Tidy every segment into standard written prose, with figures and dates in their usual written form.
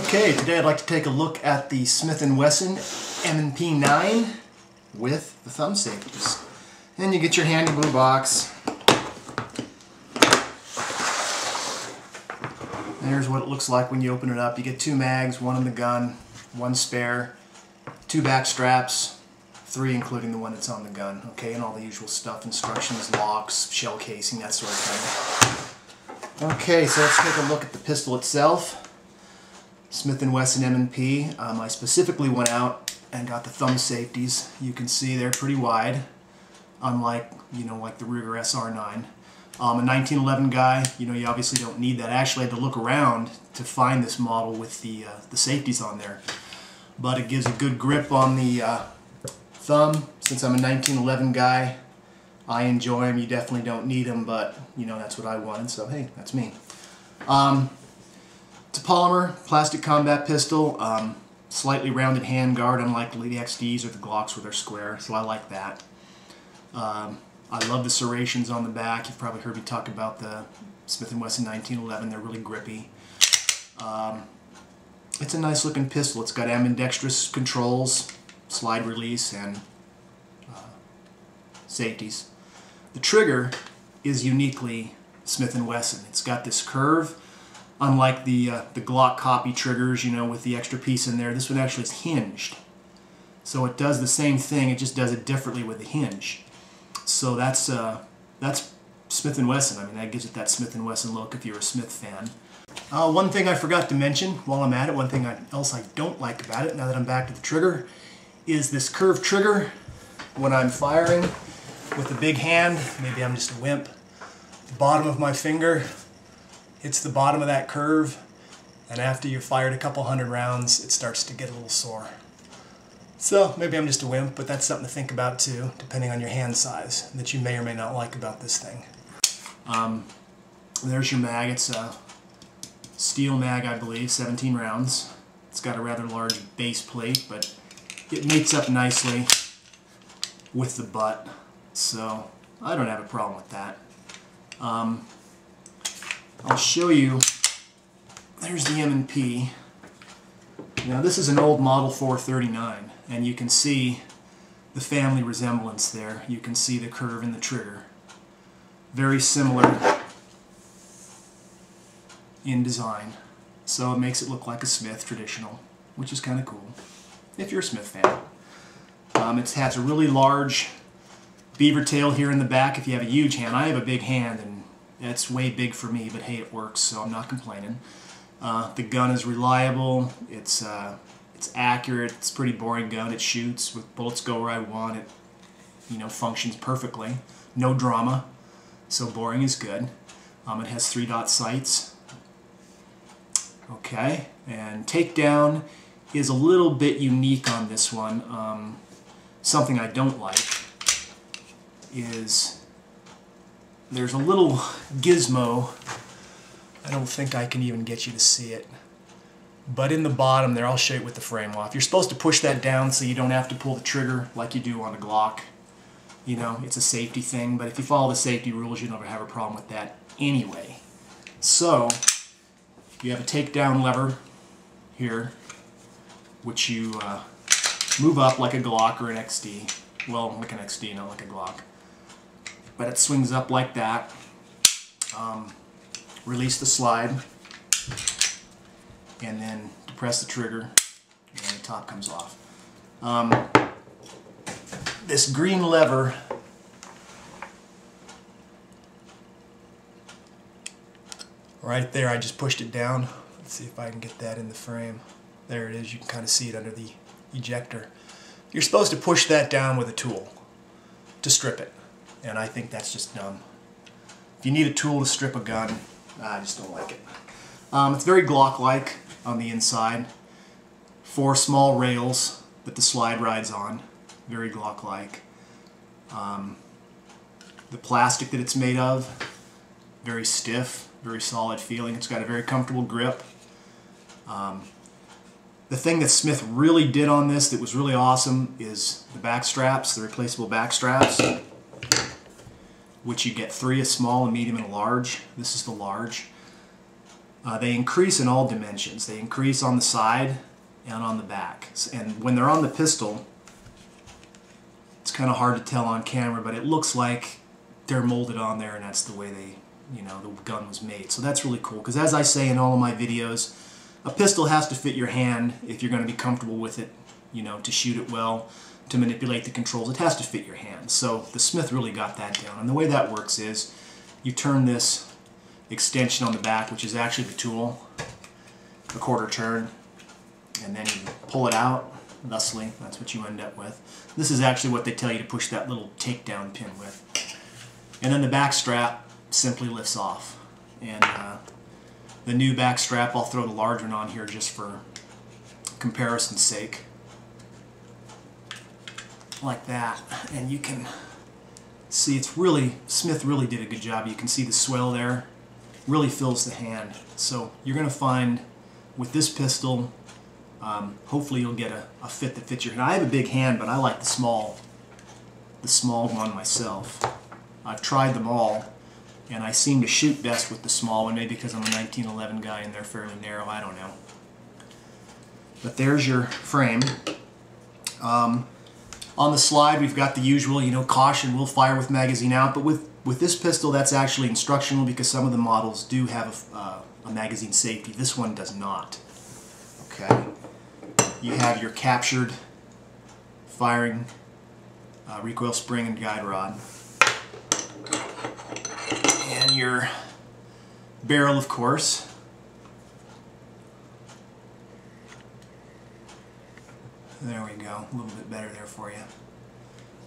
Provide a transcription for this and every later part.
Okay, today I'd like to take a look at the Smith&Wesson M&P 9 with the thumb safeties. And you get your handy blue box. There's what it looks like when you open it up. You get 2 mags, 1 in the gun, 1 spare, 2 back straps, 3 including the one that's on the gun. Okay, and all the usual stuff, instructions, locks, shell casing, that sort of thing. Okay, so let's take a look at the pistol itself. Smith&Wesson M&P. I specifically went out and got the thumb safeties. You can see they're pretty wide, unlike, like the Ruger SR9. A 1911 guy, you obviously don't need that. I actually had to look around to find this model with the safeties on there. But it gives a good grip on the thumb. Since I'm a 1911 guy, I enjoy them. You definitely don't need them, but that's what I wanted, so hey, that's me. It's a polymer plastic combat pistol, slightly rounded handguard, unlike the XDs or the Glocks where they're square, so I like that. I love the serrations on the back. You've probably heard me talk about the Smith&Wesson 1911. They're really grippy. It's a nice looking pistol. It's got ambidextrous controls, slide release, and safeties. The trigger is uniquely Smith&Wesson. It's got this curve. Unlike the Glock copy triggers, with the extra piece in there, this one actually is hinged. So it does the same thing, it just does it differently with a hinge. So that's Smith&Wesson. I mean, that gives it that Smith&Wesson look if you're a Smith fan. One thing I forgot to mention while I'm at it, one thing else I don't like about it, now that I'm back to the trigger, is this curved trigger. When I'm firing with a big hand, maybe I'm just a wimp, the bottom of my finger hits the bottom of that curve, and after you've fired a couple hundred rounds, it starts to get a little sore. So maybe I'm just a wimp, but that's something to think about too, depending on your hand size, that you may or may not like about this thing. There's your mag. It's a steel mag, I believe, 17 rounds. It's got a rather large base plate, but it mates up nicely with the butt, so I don't have a problem with that. I'll show you, there's the M&P. Now this is an old Model 439, and you can see the family resemblance there. You can see the curve in the trigger. Very similar in design, so it makes it look like a Smith traditional, which is kind of cool, if you're a Smith fan. It has a really large beaver tail here in the back if you have a huge hand. I have a big hand, and it's way big for me, but hey, it works, so I'm not complaining. The gun is reliable, it's accurate, it's a pretty boring gun, it shoots, with bullets go where I want, it functions perfectly, no drama, so boring is good. It has 3-dot sights. Okay, and takedown is a little bit unique on this one. Something I don't like is there's a little gizmo. I don't think I can even get you to see it. But in the bottom there, I'll show you with the frame off. You're supposed to push that down so you don't have to pull the trigger like you do on a Glock. It's a safety thing, but if you follow the safety rules, you never have a problem with that anyway. So, you have a takedown lever here, which you move up like a Glock or an XD. Well, like an XD, not like a Glock. But it swings up like that. Release the slide, and then depress the trigger, and then the top comes off. This green lever right there, I just pushed it down. Let's see if I can get that in the frame. There it is. You can kind of see it under the ejector. You're supposed to push that down with a tool to strip it, and I think that's just dumb. If you need a tool to strip a gun, I just don't like it. It's very Glock-like on the inside. 4 small rails that the slide rides on. Very Glock-like. The plastic that it's made of, very stiff, very solid feeling. It's got a very comfortable grip. The thing that Smith really did on this that was really awesome is the back straps, the replaceable back straps, which you get 3, a small, a medium, and a large. This is the large. They increase in all dimensions. They increase on the side and on the back. And when they're on the pistol, it's kind of hard to tell on camera, but it looks like they're molded on there, and that's the way they, the gun was made. So that's really cool, because as I say in all of my videos, a pistol has to fit your hand if you're going to be comfortable with it, to shoot it well, to manipulate the controls. It has to fit your hand. So the Smith really got that down. And the way that works is you turn this extension on the back, which is actually the tool, a quarter turn, and then you pull it out. Thusly, that's what you end up with. This is actually what they tell you to push that little takedown pin with. And then the back strap simply lifts off. And the new back strap, I'll throw the large one on here just for comparison's sake. Like that. And you can see Smith really did a good job. You can see the swell there. Really fills the hand. So you're going to find with this pistol, hopefully you'll get a fit that fits your hand. I have a big hand, but I like the small one myself. I've tried them all, and I seem to shoot best with the small one, maybe because I'm a 1911 guy and they're fairly narrow, I don't know. But there's your frame. On the slide we've got the usual, caution, will fire with magazine out, but with this pistol that's actually instructional, because some of the models do have a magazine safety. This one does not. Okay. You have your captured firing recoil spring and guide rod. And your barrel, of course. There we go. A little bit better there for you.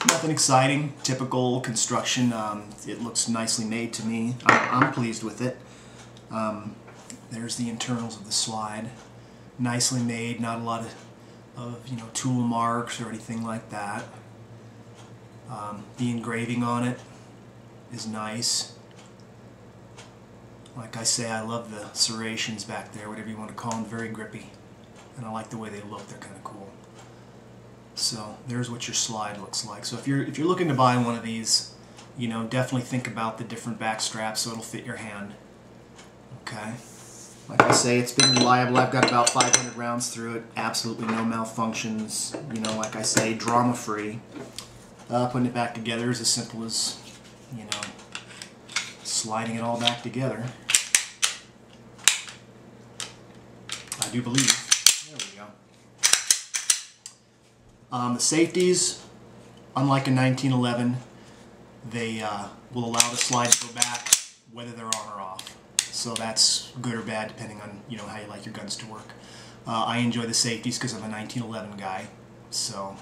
Nothing exciting. Typical construction. It looks nicely made to me. I'm pleased with it. There's the internals of the slide. Nicely made. Not a lot of tool marks or anything like that. The engraving on it is nice. Like I say, I love the serrations back there, whatever you want to call them. Very grippy, and I like the way they look. They're kind of cool. So there's what your slide looks like. So if you're looking to buy one of these, definitely think about the different back straps so it'll fit your hand. Okay. Like I say, it's been reliable. I've got about 500 rounds through it. Absolutely no malfunctions. Like I say, drama-free. Putting it back together is as simple as, sliding it all back together. I do believe. There we go. The safeties, unlike a 1911, they will allow the slide to go back whether they're on or off. So that's good or bad depending on how you like your guns to work. I enjoy the safeties because I'm a 1911 guy. So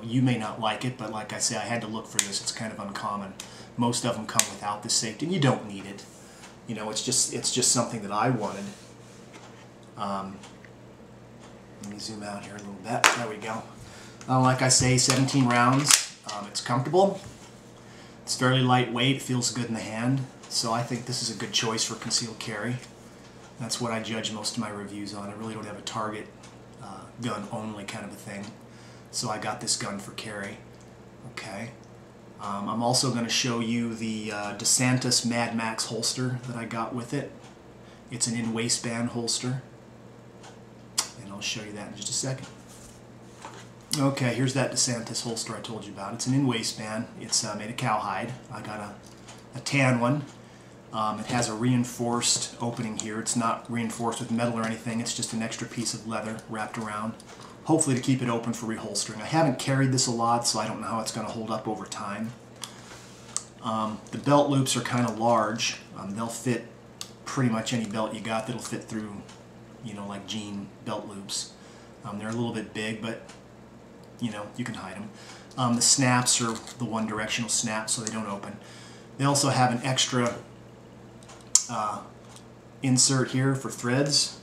you may not like it, but like I say, I had to look for this. It's kind of uncommon. Most of them come without this safety, and you don't need it. It's just something that I wanted. Let me zoom out here a little bit. There we go. Like I say, 17 rounds. It's comfortable. It's fairly lightweight. It feels good in the hand. So I think this is a good choice for concealed carry. That's what I judge most of my reviews on. I really don't have a target gun only kind of a thing. So I got this gun for carry. Okay. I'm also going to show you the DeSantis Mad Max holster that I got with it. It's an in-waistband holster. And I'll show you that in just a second. Okay, here's that DeSantis holster I told you about. It's an in-waistband. It's made of cowhide. I got a tan one. It has a reinforced opening here. It's not reinforced with metal or anything. It's just an extra piece of leather wrapped around, hopefully to keep it open for reholstering. I haven't carried this a lot, so I don't know how it's going to hold up over time. The belt loops are kind of large. They'll fit pretty much any belt you got. That'll fit through, like jean belt loops. They're a little bit big, but you can hide them. The snaps are the one-directional snaps, so they don't open. They also have an extra insert here for threads,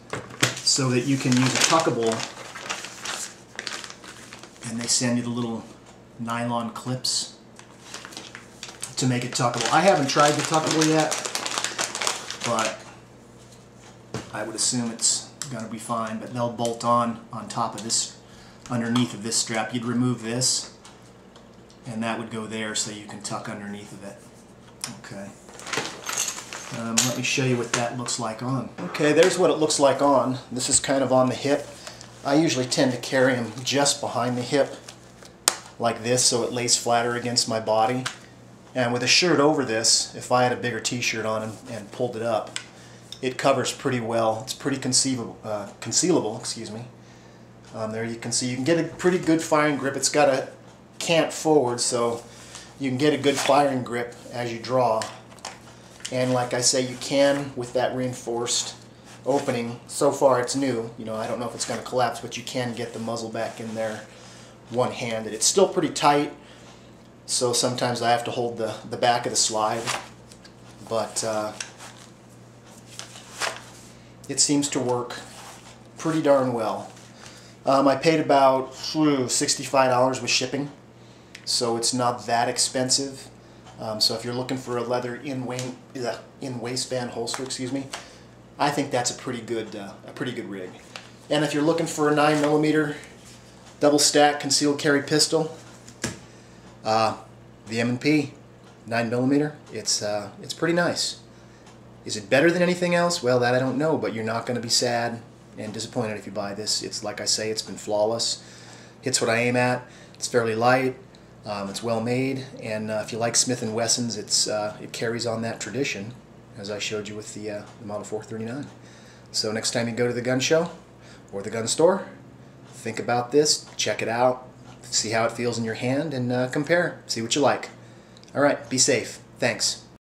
so that you can use a tuckable, and they send you the little nylon clips to make it tuckable. I haven't tried the tuckable yet, but I would assume it's going to be fine. But they'll bolt on top of this, underneath of this strap. You'd remove this, and that would go there so you can tuck underneath of it. Okay. Let me show you what that looks like on. Okay, there's what it looks like on. This is kind of on the hip. I usually tend to carry them just behind the hip like this so it lays flatter against my body. And with a shirt over this, if I had a bigger t-shirt on and pulled it up, it covers pretty well. It's pretty concealable, excuse me. There you can see you can get a pretty good firing grip. It's got a cant forward, so you can get a good firing grip as you draw. And like I say, you can, with that reinforced opening, so far it's new, you know, I don't know if it's going to collapse, but you can get the muzzle back in there one-handed. It's still pretty tight, so sometimes I have to hold the back of the slide, but it seems to work pretty darn well. I paid about $65 with shipping, so it's not that expensive. So if you're looking for a leather in waistband holster, excuse me, I think that's a pretty good rig. And if you're looking for a 9mm double stack concealed carry pistol, the M&P 9mm, it's pretty nice. Is it better than anything else? Well, that I don't know, but you're not going to be sad and disappointed if you buy this. It's like I say, it's been flawless. Hits what I aim at. It's fairly light. It's well made, and if you like Smith&Wessons, it carries on that tradition, as I showed you with the Model 439. So next time you go to the gun show or the gun store, think about this, check it out, see how it feels in your hand, and compare, see what you like. All right, be safe. Thanks.